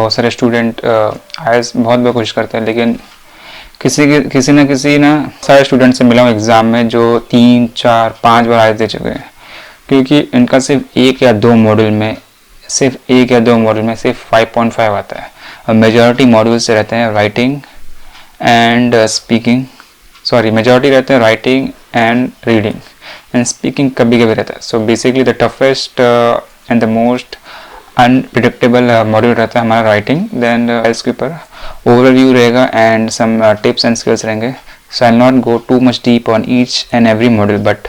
बहुत सारे student IELTS बहुत बार कोशिश करते हैं, लेकिन किसी ना सारे स्टूडेंट से मिला हूँ एग्ज़ाम में जो 3, 4, 5 बार आईएलटीएस दे चुके हैं, क्योंकि इनका सिर्फ एक या दो मॉड्यूल में सिर्फ 5.5 आता है। और मेजॉरिटी मॉड्यूल्स रहते हैं राइटिंग एंड स्पीकिंग, मेजॉरिटी रहते हैं writing and reading, and speaking कभी कभी रहता है। So basically the toughest and the most unpredictable module रहता है हमारा राइटिंग। देन इसके ऊपर ओवरव्यू रहेगा and some tips and skills रहेंगे। So I will not go too much deep on each and every module, but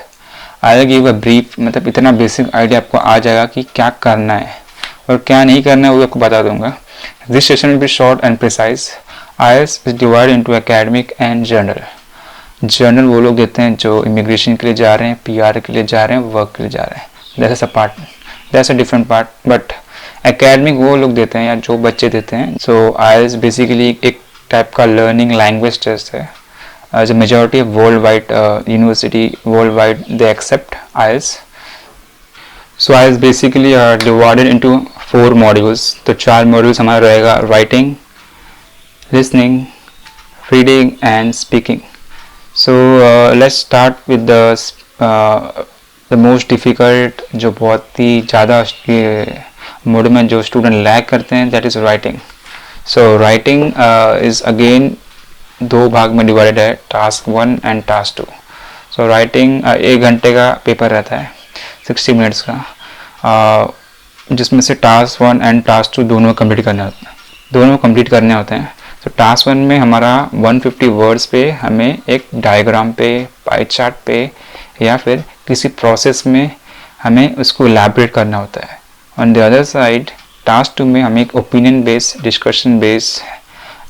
I will give a brief, मतलब इतना basic idea आपको आ जाएगा कि क्या करना है और क्या नहीं करना है वो आपको बता दूंगा। This session will be short and precise. IELTS is divided into academic and general. General वो लोग देते हैं जो इमिग्रेशन के लिए जा रहे हैं, पीआर के लिए जा रहे हैं, वर्क के लिए जा रहे हैं, that's a different part. But academic वो लोग देते हैं या जो बच्चे देते हैं। सो आईएलटीएस बेसिकली एक टाइप का लर्निंग लैंग्वेज टेस्ट है। As a majority of worldwide university worldwide they accept IELTS. So IELTS basically are divided into 4 modules. तो 4 modules हमारा रहेगा writing, listening, reading and speaking. So let's start with the most difficult, जो बहुत ही ज़्यादा mode में जो student lag करते हैं, that is writing. So writing is again 2 भाग में डिवाइडेड है, task 1 and task 2। So writing 1 घंटे का पेपर रहता है, 60 मिनट्स का, जिसमें से टास्क 1 एंड टास्क 2 दोनों कंप्लीट करने होते हैं। तो टास्क 1 में हमारा 150 वर्ड्स पे हमें एक डायग्राम पे, पाई चार्ट पे या फिर किसी प्रोसेस में हमें उसको इलैबोरेट करना होता है। On the other side task 2 में हमें एक opinion based, discussion based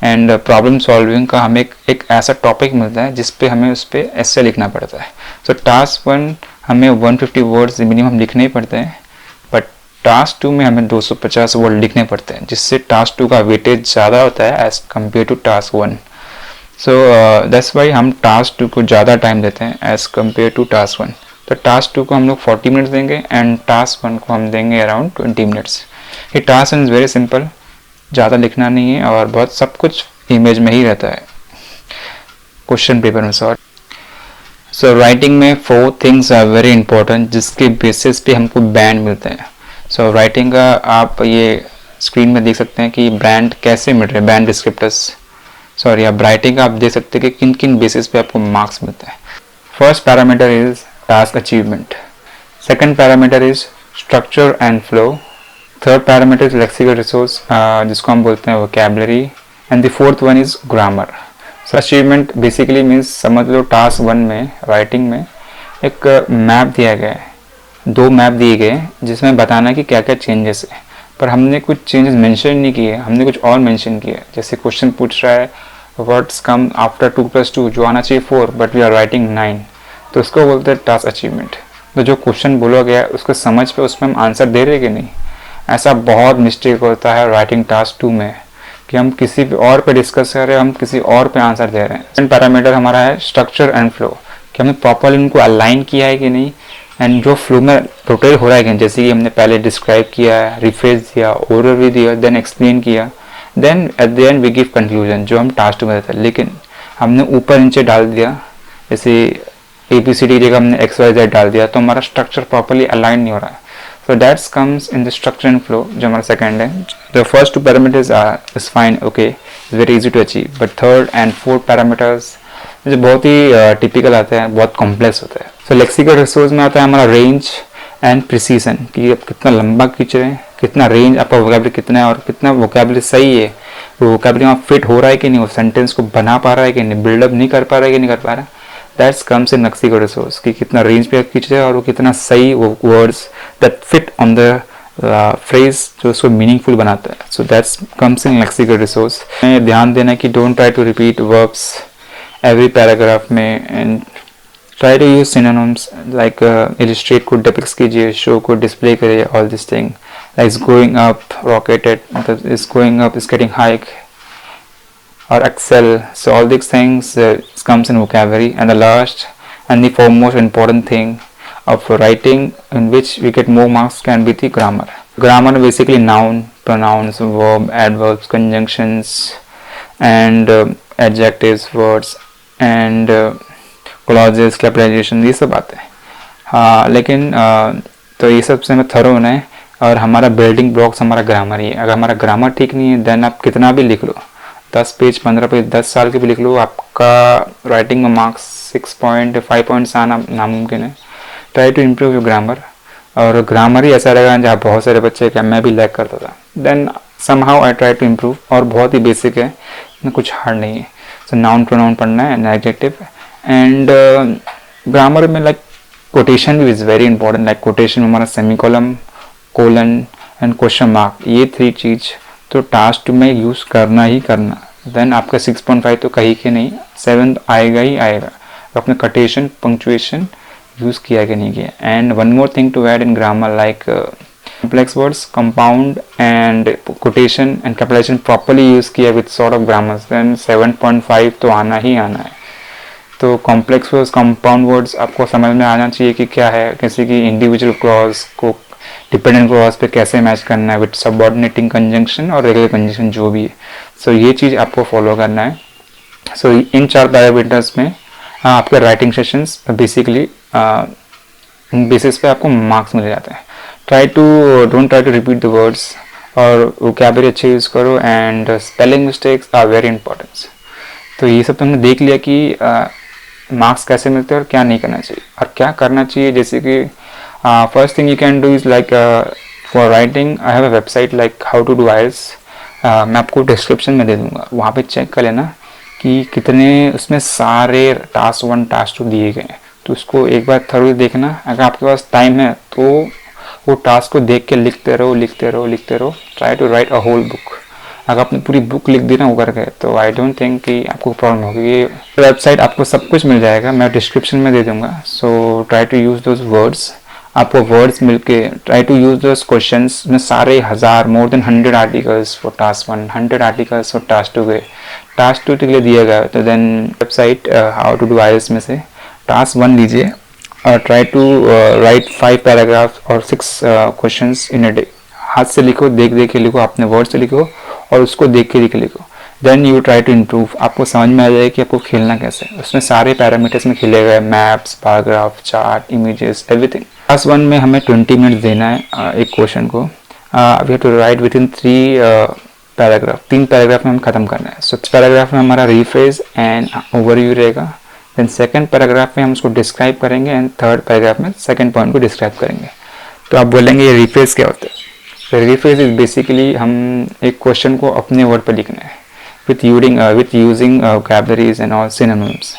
and problem solving का हमें एक ऐसा टॉपिक मिलता है जिस पे हमें उस पर एस्से लिखना पड़ता है। सो टास्क 1 हमें 150 वर्ड्स मिनिमम लिखने ही पड़ते हैं, बट टास्क 2 में हमें 250 वर्ड लिखने पड़ते हैं, जिससे टास्क 2 का वेटेज ज़्यादा होता है as compare to task 1। So that's why हम टास्क 2 को ज़्यादा टाइम देते हैं एज कम्पेयर टू टास्क 1। तो टास्क 2 को हम लोग 40 मिनट्स देंगे एंड टास्क 1 को हम देंगे अराउंड 20 मिनट्स। ये टास्क 1 इज़ वेरी सिंपल, ज़्यादा लिखना नहीं है और बहुत सब कुछ इमेज में ही रहता है, क्वेश्चन पेपर में सॉर्ट। सो राइटिंग में 4 थिंग्स आर वेरी इंपॉर्टेंट, जिसके बेसिस पे हमको बैंड मिलते हैं। सो राइटिंग का आप ये स्क्रीन में देख सकते हैं कि बैंड कैसे मिल रहे हैं, बैंड डिस्क्रिप्टर्स, आप राइटिंग का आप देख सकते हैं कि किन किन बेसिस पे आपको मार्क्स मिलते हैं। First parameter is task achievement, second parameter is structure and flow, third parameter is lexical resource, जिसको हम बोलते हैं vocabulary, and the fourth one is grammar. So achievement basically means, समझ लो टास्क 1 में राइटिंग में एक मैप दिया गया है, 2 मैप दिए गए जिसमें बताना है कि क्या क्या चेंजेस है, पर हमने कुछ चेंजेस मेंशन नहीं किए, हमने कुछ और मेंशन किया। जैसे क्वेश्चन पूछ रहा है व्हाट्स कम आफ्टर 2+2, जो आना चाहिए 4 बट वी आर राइटिंग 9, तो उसको बोलते हैं टास्क अचीवमेंट। तो जो क्वेश्चन बोला गया है उसको समझ पे उसमें हम आंसर दे रहे कि नहीं। ऐसा बहुत मिस्टेक होता है राइटिंग टास्क 2 में कि हम किसी और पे डिस्कस कर रहे हैं, हम किसी और पे आंसर दे रहे हैं। सेकंड पैरामीटर हमारा है स्ट्रक्चर एंड फ्लो, कि हमने प्रॉपरली उनको अलाइन किया है कि नहीं, एंड जो फ्लो में रोटेट हो रहा है कि जैसे कि हमने पहले डिस्क्राइब किया है, रिफ्रेज दिया, ओवरव्यू दिया, देन एक्सप्लेन किया, then at the end we give conclusion, जो हम टास्क 2 में देते हैं। लेकिन हमने ऊपर नीचे डाल दिया, जैसे ABCD जगह हमने XYZ डाल दिया, तो हमारा स्ट्रक्चर प्रॉपरली अलाइन नहीं हो रहा है। So that comes in the structure and flow, जो हमारा सेकंड है। The first 2 parameters is fine, okay, it's very easy to achieve, but third and fourth parameters जो बहुत ही टिपिकल आता है, बहुत कॉम्प्लेक्स होता है। So लेक्सिकल रिसोर्स में आता है हमारा रेंज एंड प्रिसीजन, कि आप कितना लंबा खींच रहे हैं, कितना रेंज आपका वोकैबुलरी कितना है और कितना वोकैबुलरी सही है, वो वोकैबुलरी में फिट हो रहा है कि नहीं, वो सेंटेंस को बना पा रहा है कि नहीं, बिल्डअप नहीं कर पा रहा है कि नहीं कर पा रहा है। That's comes in lexical resource, कि कितना रेंज पे खींच रहे हैं और वो कितना सही वो words that fit on the phrase जो उसको मीनिंगफुल बनाता है। So that's comes in lexical resource. ध्यान देना कि don't try to repeat verbs every paragraph में, and try to use synonyms like illustrate को डिपिक्ट कीजिए, शो को डिस्प्ले करिए, all this thing like is going up, rocketed, मतलब is going up, is getting hike, or excel. So all these things comes in vocabulary. And the last and the foremost important thing of writing in which we get more marks can be the grammar. Grammar basically noun, pronouns, verb, adverbs, conjunctions and adjectives, words and clauses, capitalization, ये सब आते हैं. हाँ लेकिन तो ये सब से हमें थरो होना है. और हमारा बिल्डिंग ब्लॉक्स हमारा ग्रामर ही है. अगर हमारा ग्रामर ठीक नहीं है देन आप कितना भी लिख लो, 10 पेज 15 पेज 10 साल के भी लिख लो, आपका राइटिंग में मार्क्स 6.5 पॉइंट्स आना नामुमकिन है. Try to improve your grammar. और ग्रामर ही ऐसा रहेगा जहाँ बहुत सारे बच्चे, क्या मैं भी लैक करता था, then somehow I try to improve. और बहुत ही बेसिक है, कुछ हार्ड नहीं है. सो नाउन प्रोनाउन पढ़ना है, एडजेक्टिव एंड ग्रामर में लाइक कोटेशन भी is very important. Like quotation में हमारा semicolon, colon and question mark, ये 3 चीज़ तो टास्क में यूज़ करना ही करना. देन आपका 6.5 तो कहीं के नहीं, 7 आएगा ही आएगा. आपने कोटेशन, पंक्चुएशन यूज़ किया कि नहीं किया. And one more thing to add in grammar, like complex words, compound and quotation and capitalization properly use किया with sort of grammars, then 7.5 तो आना ही आना है. तो complex words, compound words आपको समझ में आना चाहिए कि क्या है, किसी की individual clause को dependent clause पे कैसे मैच करना है with subordinating conjunction और regular conjunction जो भी है. सो ये चीज़ आपको फॉलो करना है. सो इन 4 पैरामीटर्स में आपके राइटिंग सेशंस बेसिकली बेसिस पे आपको मार्क्स मिल जाते हैं. Don't try to repeat the words और वोकैबुलरी अच्छे यूज़ करो. And spelling mistakes are very important. तो ये सब तो हमने देख लिया कि मार्क्स कैसे मिलते हैं और क्या नहीं करना चाहिए और क्या करना चाहिए. जैसे कि first thing you can do is like for writing I have a website like how to do IELTS. मैं आपको डिस्क्रिप्शन में दे दूँगा, वहाँ पे चेक कर लेना कि कितने उसमें सारे टास्क 1 टास्क 2 दिए गए हैं. तो उसको एक बार थोड़ी देखना. अगर आपके पास टाइम है तो वो टास्क को देख के लिखते रहो. Try to write a whole book. अगर आपने पूरी बुक लिख दी ना वो करके, तो आई डोंट थिंक कि आपको प्रॉब्लम होगी. ये वेबसाइट आपको सब कुछ मिल जाएगा, मैं डिस्क्रिप्शन में दे दूंगा. So try to use those words. आपको वर्ड्स मिलके try to use those questions में सारे more than 100 articles for task 1, 100 articles for task 2 के. टास्क 2 के लिए दिया गया है. तो then website how to do IELTS में से टास्क 1 लीजिए और ट्राई टू राइट 5 पैराग्राफ्स और 6 क्वेश्चंस इन अ डे. हाथ से लिखो, देख के लिखो, अपने वर्ड से लिखो और उसको देख के लिखो. Then you try to improve. आपको समझ में आ जाएगा कि आपको खेलना कैसे. उसमें सारे पैरामीटर्स में खेले गए, maps, paragraph, chart, images, everything. Class 1 में हमें 20 मिनट देना है एक क्वेश्चन को. We have to write within 3 paragraph. 3 paragraph में हम खत्म करना है. सो पैराग्राफ में हमारा रिफ्रेज एंड ओवरव्यू रहेगा. देन सेकंड पैराग्राफ में हम उसको डिस्क्राइब करेंगे एंड थर्ड पैराग्राफ में सेकंड पॉइंट को डिस्क्राइब करेंगे. तो आप बोलेंगे ये रिफ्रेज क्या होता है. तो रिफ्रेज इज बेसिकली हम एक क्वेश्चन को अपने वर्ड पर लिखना है with using vocabularies and all synonyms.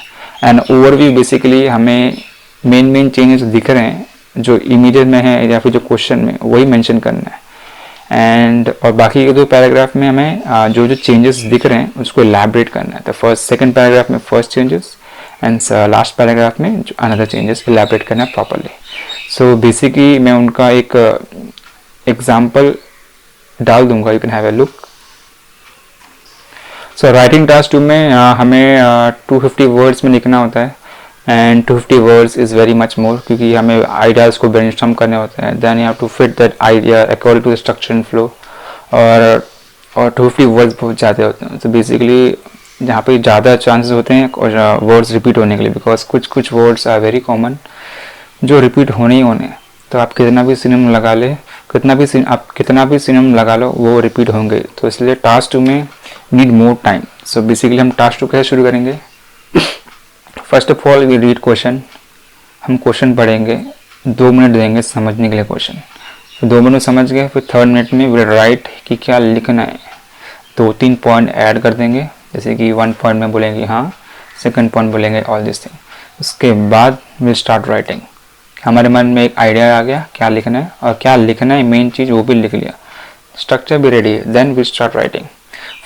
And overview basically हमें मेन चेंजेस दिख रहे हैं जो इमेजेस में है या फिर जो क्वेश्चन में, वही मेंशन करना है. एंड और बाकी के 2 पैराग्राफ में हमें जो चेंजेस दिख रहे हैं उसको एलैबोरेट करना है. तो सेकंड पैराग्राफ में first changes and last paragraph में जो अनदर चेंजेस एलैबोरेट करना प्रॉपरली. सो बेसिकली मैं उनका एक एग्जांपल डाल दूंगा, you can have a look. So writing task 2 में हमें 250 वर्ड्स में लिखना होता है. And 250 words is very much more, क्योंकि हमें आइडियाज़ को ब्रेनस्टॉर्म करने होते हैं. Then you have to fit that idea according to the structure and flow. और 250 वर्ड्स बहुत ज़्यादा होते हैं. तो बेसिकली जहाँ पे ज़्यादा चांसेस होते हैं और वर्ड्स रिपीट होने के लिए, बिकॉज कुछ वर्ड्स आर वेरी कॉमन जो रिपीट होने ही होने. तो आप कितना भी सिनोनिम लगा ले, कितना भी सिनोनिम लगा लो, वो रिपीट होंगे. तो इसलिए टास्क 2 में need more time. So basically हम टास्क 2 कैसे शुरू करेंगे. First of all we read question. हम क्वेश्चन पढ़ेंगे, 2 मिनट देंगे समझने के लिए क्वेश्चन. 2 मिनट समझ गए, फिर 3rd मिनट में वी राइट कि क्या लिखना है. 2-3 पॉइंट ऐड कर देंगे, जैसे कि 1 पॉइंट में बोलेंगे हाँ, सेकंड पॉइंट बोलेंगे ऑल दिस थिंग. उसके बाद विल स्टार्ट राइटिंग. हमारे मन में एक आइडिया आ गया क्या लिखना है, और क्या लिखना है मेन चीज़ वो भी लिख लिया, स्ट्रक्चर भी रेडी है. Then will start writing.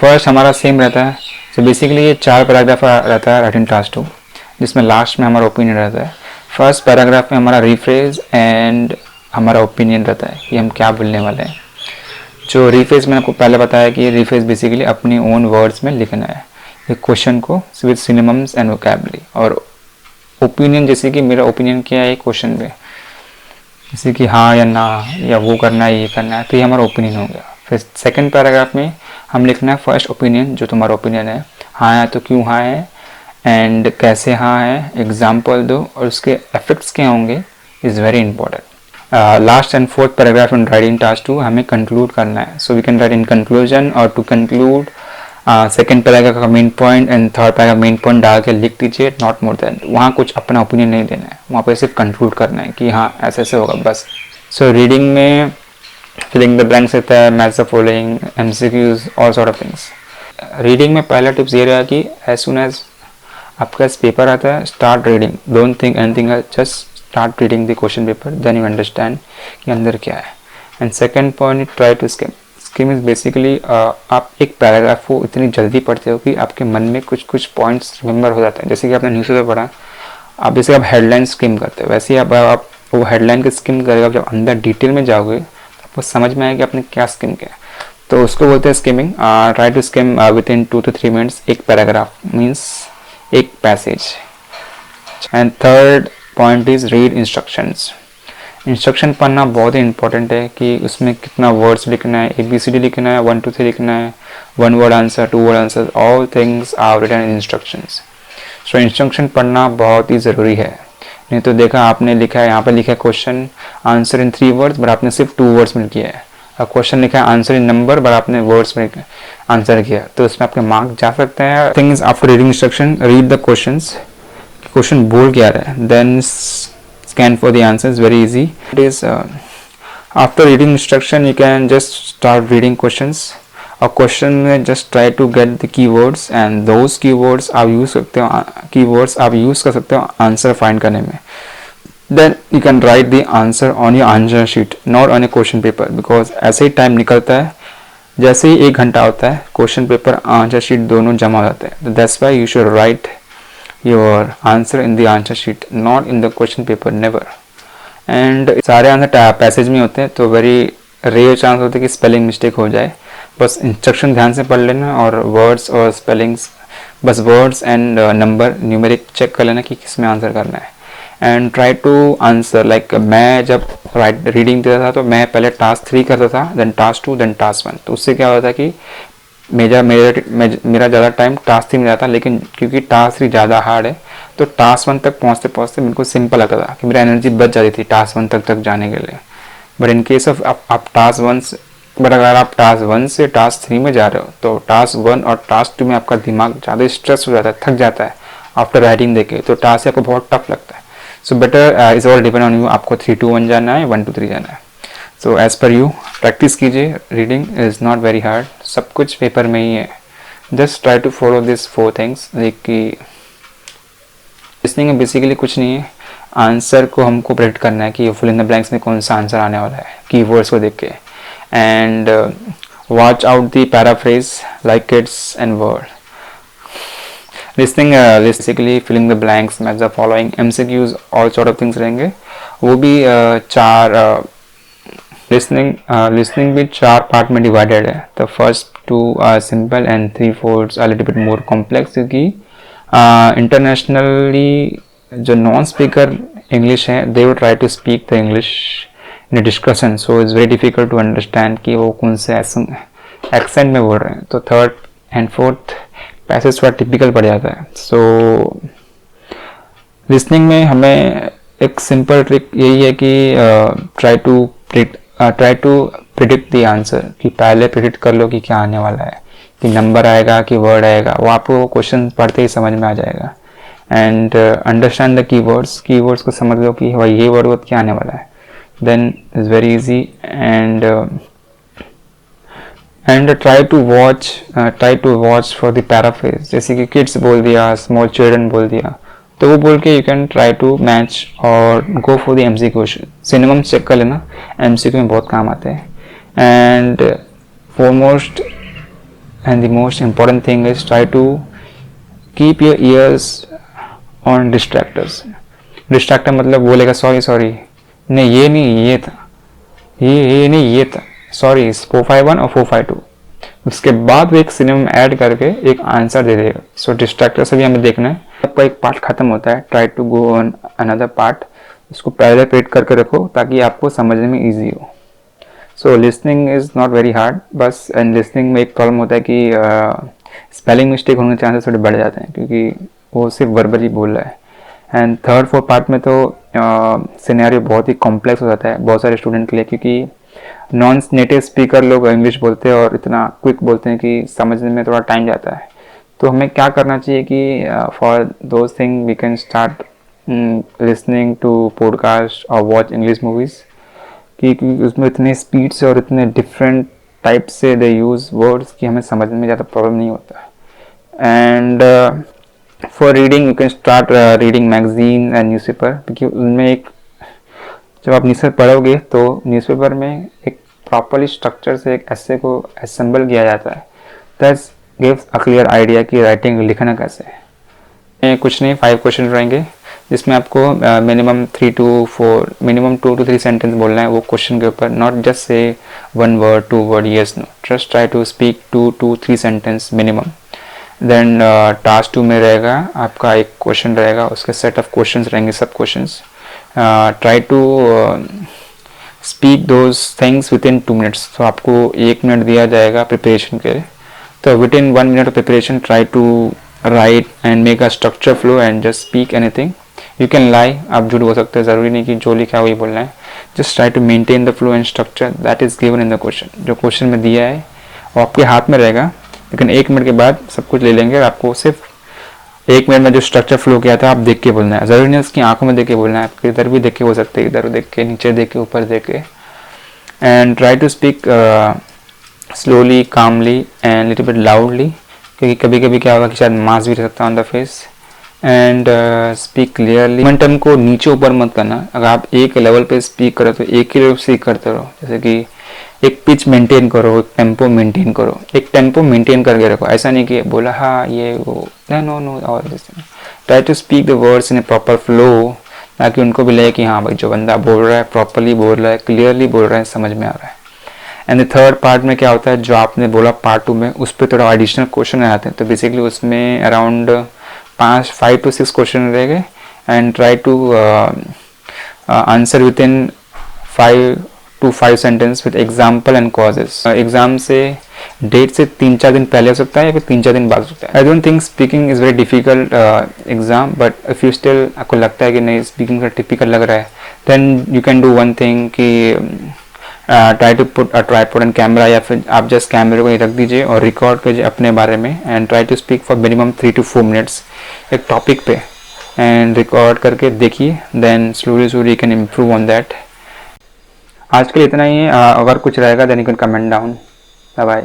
First हमारा सेम रहता है. सो बेसिकली ये 4 पैराग्राफ रहता है राइटिंग टास्क 2, जिसमें लास्ट में हमारा ओपिनियन रहता है. फर्स्ट पैराग्राफ में हमारा रिफ्रेज एंड हमारा ओपिनियन रहता है कि हम क्या बोलने वाले हैं. जो रिफ्रेज मैंने आपको पहले बताया कि रिफ्रेज बेसिकली अपनी ओन वर्ड्स में लिखना है एक क्वेश्चन को विद सिनोनिम्स एंड वोकैबुलरी. और ओपिनियन जैसे कि मेरा ओपिनियन क्या है क्वेश्चन पे, जैसे कि हाँ या ना, या वो करना है ये करना है, तो ये हमारा ओपिनियन हो गया. फिर सेकंड पैराग्राफ में हम लिखना है फर्स्ट ओपिनियन, जो तुम्हारा ओपिनियन है, हाँ है तो क्यों हाँ है, एंड कैसे हाँ है, एग्जाम्पल दो, और उसके इफेक्ट्स क्या होंगे, is very important. Last and fourth paragraph in writing task 2 हमें कंक्लूड करना है. So we can write in conclusion और टू कंक्लूड सेकेंड पैराग्राफ का main point and third paragraph main point डाल के लिख दीजिए, नॉट मोर देन. वहाँ कुछ अपना ओपिनियन नहीं देना है, वहाँ पर सिर्फ कंक्लूड करना है कि हाँ ऐसे ऐसे होगा बस. सो रीडिंग में फिलिंग द ब्लैंक्स रहता है, match the following, MCQs, all sort of things. Reading में पहला टिप्स ये रहा कि एज सुन एज आपका पेपर आता है, start reading, don't think anything else, just start reading the question paper, then you understand कि अंदर क्या है. And second point, try to skim. Skim is basically आप एक पैराग्राफ को इतनी जल्दी पढ़ते हो कि आपके मन में कुछ कुछ पॉइंट्स रिमेंबर हो जाते हैं. जैसे कि आपने न्यूज़पेपर पढ़ा, आप जैसे आप हेडलाइन स्किम करते हो, वैसे ही आप वो हेडलाइन को स्किम करेगा, जब अंदर डिटेल में जाओगे तो आपको समझ में आएगा आपने क्या स्किम किया. तो उसको बोलते हैं skimming. Try to skim within 2 to 3 minutes एक पैराग्राफ, मीन्स एक passage. And third point is read instructions. Instruction पढ़ना बहुत ही इंपॉर्टेंट है कि उसमें कितना वर्ड्स लिखना है, ABCD लिखना है, 1 2 3 लिखना है, 1 word answer, 2 word answer, all things are written in instructions. So instruction पढ़ना बहुत ही ज़रूरी है. नहीं तो देखा आपने लिखा है, यहाँ पर लिखा है question answer in 3 words, but आपने सिर्फ 2 words में किया है. क्वेश्चन लिखा है आंसर इन नंबर, बट आपने वर्ड्स में आंसर किया, तो इसमें आपके मार्क जा सकते हैं. Things after reading instruction, read the questions, question बोल क्या रहा है, then scan for the answers, very easy. It is after reading instruction you can just start reading questions. A question में just try to get the keywords and those keywords आप use सकते हो, keywords आप use कर सकते हो answer find करने में. Then you can write the answer on your answer sheet, not on a question paper, because ऐसे ही टाइम निकलता है, जैसे ही 1 घंटा होता है क्वेश्चन पेपर आंसर शीट दोनों जमा हो जाते हैं. That's why you should write your answer in the answer sheet, not in the question paper, never. And सारे आंसर पैसेज में होते हैं, तो वेरी रेयर चांस होते हैं कि स्पेलिंग मिस्टेक हो जाए. बस इंस्ट्रक्शन ध्यान से पढ़ लेना और वर्ड्स और स्पेलिंग्स, बस words and number numeric check कर लेना कि किस में आंसर करना है. And try to answer, like मैं जब रीडिंग देता था तो मैं पहले टास्क 3 करता था, देन टास्क 2, देन टास्क 1. तो उससे क्या होता था कि मेरा ज़्यादा टाइम टास्क 3 में जाता, लेकिन क्योंकि टास्क 3 ज़्यादा हार्ड है तो टास्क 1 तक पहुँचते पहुँचते मेरे को सिंपल लगता था कि मेरा एनर्जी बच जाती थी टास्क 1 तक जाने के लिए. बट इन केस ऑफ आप टास्क 1 से, बट अगर आप टास्क 1 से टास्क 3 में जा रहे हो तो टास्क 1 और टास्क 2 में आपका दिमाग ज़्यादा स्ट्रेस हो जाता है, थक जाता है आफ्टर राइटिंग देखे, तो टास्क आपको बहुत टफ लगता है. So better is all depend on you, आपको 3 to 1 जाना है, 1 to 3 जाना है. So as per you practice कीजिए. Reading is not very hard, सब कुछ पेपर में ही है. Just try to follow this 4 things. कि लिसनिंग में बेसिकली कुछ नहीं है, आंसर को हमको प्रेडिक्ट करना है कि फिल इन द ब्लैंक्स में कौन सा आंसर आने वाला है कीवर्ड्स को देख के. And watch out the paraphrase like kids and word. Listening basically filling the blanks, match the following, MCQs, all sort of things रहेंगे. वो भी 4 लिसनिंग भी 4 पार्ट में डिवाइडेड है. The first 2 are simple and 3/4 are little bit more complex, क्योंकि internationally जो non speaker English है they will try to speak the English in discussion, so it's very difficult to understand कि वो कौन से accent में बोल रहे हैं. तो 3rd and 4th पैसेज थोड़ा टिपिकल पड़ जाता है. सो लिसनिंग में हमें एक सिंपल ट्रिक यही है कि try to predict the answer, कि पहले प्रिडिक्ट कर लो कि क्या आने वाला है, कि नंबर आएगा कि वर्ड आएगा, वो आपको क्वेश्चन पढ़ते ही समझ में आ जाएगा. एंड अंडरस्टैंड द कीवर्ड्स को समझ लो कि भाई ये वर्ड क्या आने वाला है, then is very easy. And try to watch for the paraphrase. जैसे कि किड्स बोल दिया, स्मॉल चिल्ड्रन बोल दिया, तो वो बोल के you can try to match और go for the MCQ. Synonym check कर लेना, MCQ में बहुत काम आते हैं. And foremost and the most important thing is try to keep your ears on distractors. Distractor मतलब बोलेगा सॉरी नहीं ये नहीं ये था, ये नहीं ये था, सॉरी 451 और 452. उसके बाद वो एक सिनेमा में ऐड करके एक आंसर दे देगा. सो डिस्ट्रैक्टर से भी हमें देखना है. आपका एक पार्ट खत्म होता है, try to go on another part. उसको पहले पेड करके रखो ताकि आपको समझने में ईजी हो. So listening is not very hard, बस एंड लिसनिंग में एक प्रॉब्लम होता है कि स्पेलिंग मिस्टेक होने के चांसेस थोड़े बढ़ जाते हैं क्योंकि वो सिर्फ वर्बली बोल रहा है। एंड थर्ड फोर्थ पार्ट में तो सिनेरियो बहुत ही कॉम्प्लेक्स हो जाता है बहुत सारे स्टूडेंट के लिए, क्योंकि नॉन नेटिव स्पीकर लोग इंग्लिश बोलते हैं और इतना क्विक बोलते हैं कि समझने में थोड़ा टाइम जाता है। तो हमें क्या करना चाहिए कि for those thing we can start listening to podcast और वॉच इंग्लिश मूवीज़, क्योंकि उसमें इतने स्पीड से और इतने डिफरेंट टाइप से दे यूज़ वर्ड्स कि हमें समझने में ज़्यादा प्रॉब्लम नहीं होता। And for reading you can start reading magazine and newspaper, क्योंकि उनमें एक जब आप न्यूज़पेपर पढ़ोगे तो न्यूज़पेपर में एक प्रॉपरली स्ट्रक्चर से एक ऐसे को असेंबल किया जाता है, that gives a clear idea कि राइटिंग लिखना कैसे है। कुछ नहीं, 5 क्वेश्चन रहेंगे जिसमें आपको मिनिमम 2 to 3 सेंटेंस बोलना है वो क्वेश्चन के ऊपर, not just say 1 word 2 word yes no, just try to speak 2 to 3 sentence minimum. Then task 2 में रहेगा आपका एक क्वेश्चन रहेगा, उसके सेट ऑफ क्वेश्चंस रहेंगे, सब questions. Try to speak those things within 2 minutes, तो आपको 1 मिनट दिया जाएगा प्रिपरेशन के लिए। तो within 1 minute of preparation try to write and make a structure flow and just speak anything. You can lie, आप झूठ बोल सकते हैं, ज़रूरी नहीं कि जो लिखा है वही बोलना है। Just try to maintain the flow and structure that is given in the question. जो क्वेश्चन में दिया है वो आपके हाथ में रहेगा, लेकिन 1 मिनट के बाद सब कुछ ले लेंगे और आपको सिर्फ 1 मिनट में जो स्ट्रक्चर फ्लो किया था आप देख के बोलना है। ज़रूरी नहीं उसकी आंखों में देख के बोलना है, आपके इधर भी देख के हो सकते हैं, इधर देख के, नीचे देख के, ऊपर देख के। And try to speak slowly, calmly and little bit loudly, क्योंकि कभी कभी क्या होगा कि शायद मास भी रह सकता है on the face. And speak clearly. Momentum को नीचे ऊपर मत करना, अगर आप एक लेवल पे स्पीक करो तो एक ही लेवल स्पीक करते रहो, जैसे कि एक पिच मेंटेन करो, एक टेम्पो मेंटेन करो, एक टेम्पो मेंटेन करके रखो। ऐसा नहीं कि बोला हाँ ये वो, नो नो और try to speak the words in a proper flow, ताकि उनको भी लगे कि हाँ भाई जो बंदा बोल रहा है प्रॉपरली बोल रहा है, क्लियरली बोल रहा है, समझ में आ रहा है। एंड द थर्ड पार्ट में क्या होता है, जो आपने बोला पार्ट 2 में, उस पर थोड़ा एडिशनल क्वेश्चन आते हैं। तो बेसिकली उसमें अराउंड 5 to 6 क्वेश्चन रहेंगे and try to answer within 5 to 5 sentence with example and causes. Exam से डेट से 3-4 दिन पहले हो सकता है या फिर 3-4 दिन बाद हो सकता है। I don't think speaking is very difficult exam, but if you still आपको लगता है कि नहीं स्पीकिंग का टिपिकल लग रहा है, then you can do one thing कि try to put a tripod and camera, या फिर आप जस्ट कैमरे को रख दीजिए और रिकॉर्ड कीजिए अपने बारे में and try to speak for minimum 3 to 4 minutes एक टॉपिक पे एंड रिकॉर्ड करके देखिए, then slowly you can improve on that. आज के लिए इतना ही है, अगर कुछ रहेगा then you can comment down. Bye bye.